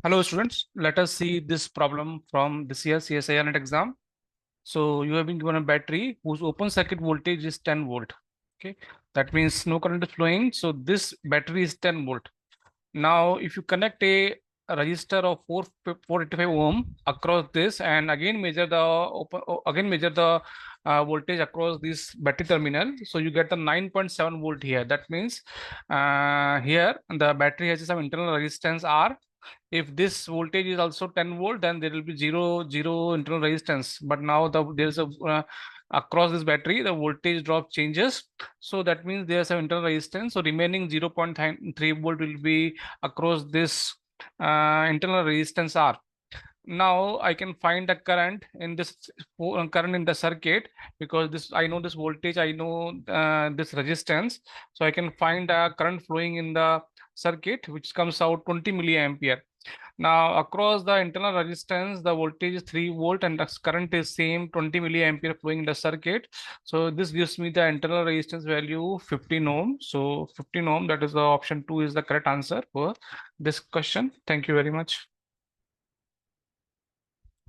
Hello students, let us see this problem from this year's CSIR net exam. So you have been given a battery whose open circuit voltage is 10 volt. Okay, that means no current is flowing. So this battery is 10 volt. Now, if you connect a resistor of 485 ohm across this and again measure the voltage across this battery terminal, so you get the 9.7 volt here. That means here the battery has some internal resistance R. If this voltage is also 10 volt, then there will be zero internal resistance. But now there's a across this battery, the voltage drop changes. So that means there's an internal resistance. So remaining 0.3 volt will be across this internal resistance R. Now I can find the current in this current in the circuit, because this I know this voltage, I know this resistance. So I can find the current flowing in the circuit, which comes out 20 milliampere. Now across the internal resistance, the voltage is 3 volt and the current is same 20 milliampere flowing in the circuit. So this gives me the internal resistance value 15 ohm. So 15 ohm, that is the option 2 is the correct answer for this question. Thank you very much.